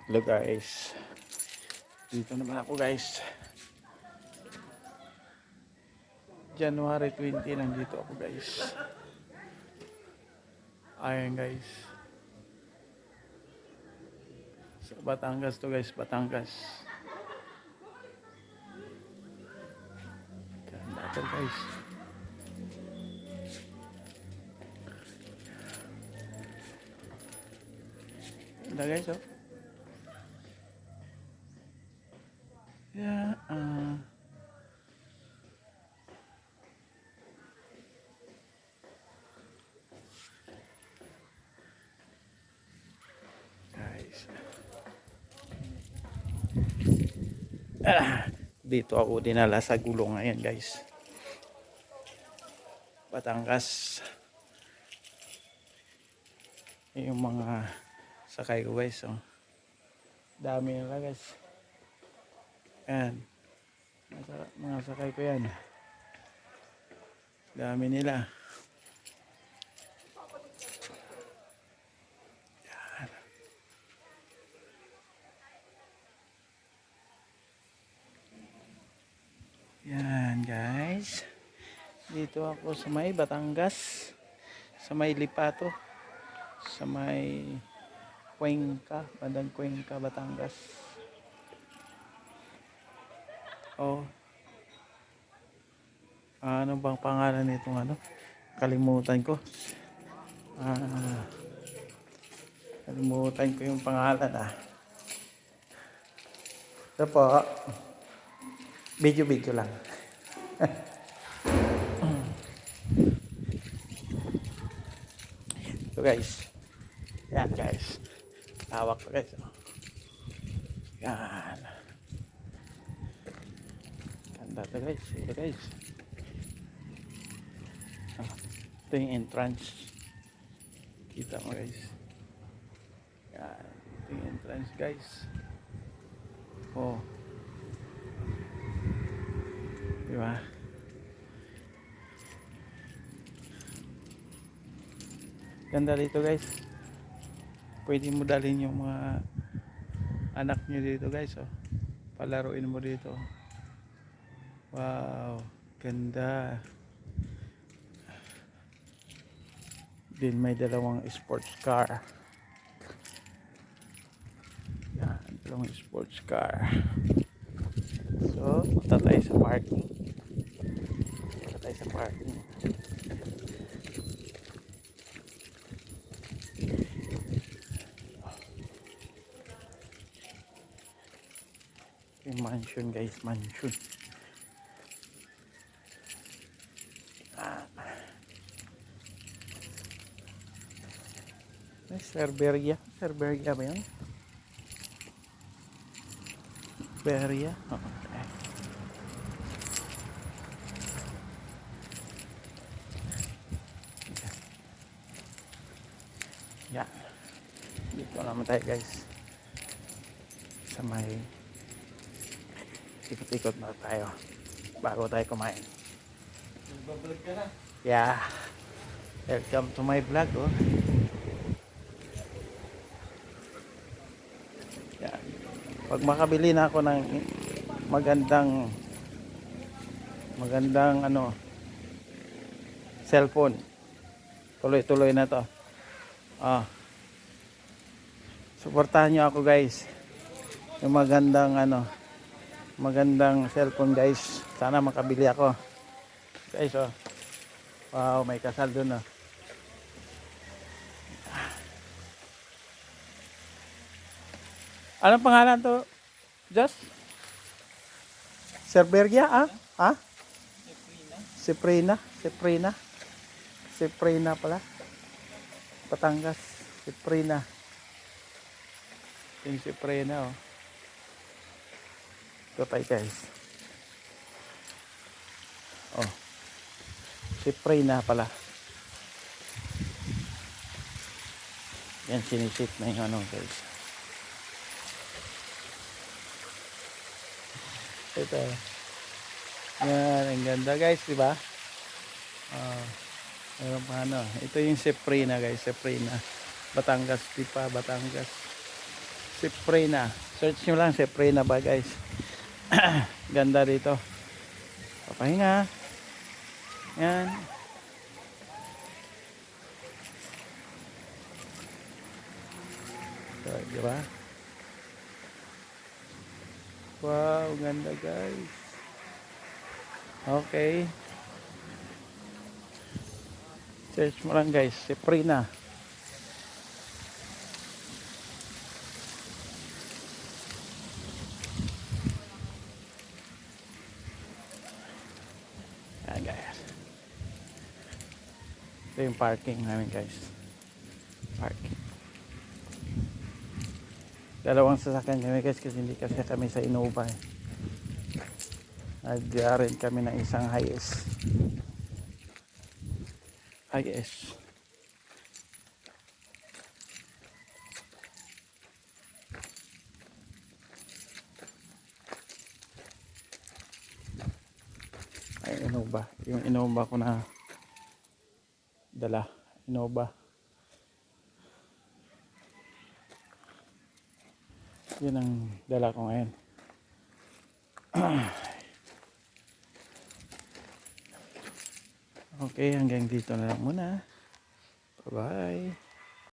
Hello guys, dito naman ako guys. January 20 nandito ako guys. Ayan guys, sa Batangas to guys, Batangas. Ganda to guys. Ganda guys oh. Yeah, guys. Dito ako dinala sa gulong ngayon guys. Batangas. Yung mga sakay ko guys oh. Dami nila guys. Yan. Mga sakay ko yan. Dami nila. Yan guys. Dito ako sa may Batangas. Sa may Lipato. Sa may Cuenca. Bandang Cuenca, Batangas. Oh. Ano bang pangalan nitong ano? Kalimutan ko. Kalimutan ko yung pangalan Ito po. Video lang. So guys. Yan guys. Tawak ko guys. Yan. Ganda to guys. Ito guys. Ito yung entrance. Kita mo guys. Yan. Ito yung entrance guys. Oh. Diba? Ganda dito guys. Pwede mo dalhin yung mga anak nyo dito guys. Oh. Palaruin mo dito. Wow. Ganda. Din may dalawang sports car. Yan. Dalawang sports car. So, punta tayo sa parking. Punta tayo sa parking. Yung mansion guys, mansion. Cerbergia. Cerbergia ba yun? Cerbergia. Okay. Yan. Dito naman tayo guys. Sa may ikot-ikot na tayo bago tayo kumain. Nagbablog ka na? Yeah. Welcome to my vlog oh. Yan. Pag makabili na ako ng magandang ano cellphone, tuloy-tuloy na to. Suportahan nyo ako guys. Yung magandang cellphone guys. Sana makabili ako. Guys oh. Wow, may kasal dun oh. Anong pangalan to? Just? Cerbergia Ciprina. Ciprina pala. Batangas. Ciprina. Yung Ciprina oh. Ito tayo guys. Oh. Ciprina pala. Yan sinisit na yung ano guys. Ito. Yan, ang ganda guys, di ba? Ito yung Ciprina guys, Ciprina. Batangas, di pa Batangas. Seprena. Search nyo lang Seprena ba guys. Ganda dito. Papahinga. Yan. So, diba? Wow, ganda guys. Okay. Search mo lang guys, Seprena. Yan guys. Ito yung parking namin guys. Parking. Dalawang sasakyan kami guys kasi hindi kasi kami sa Innova. Nag-rent kami ng isang Hiace. Hiace. Ay, Innova. Yung Innova ko na dala. Innova. Yun ang dala ko ngayon. Okay, hanggang dito na lang muna. Bye-bye.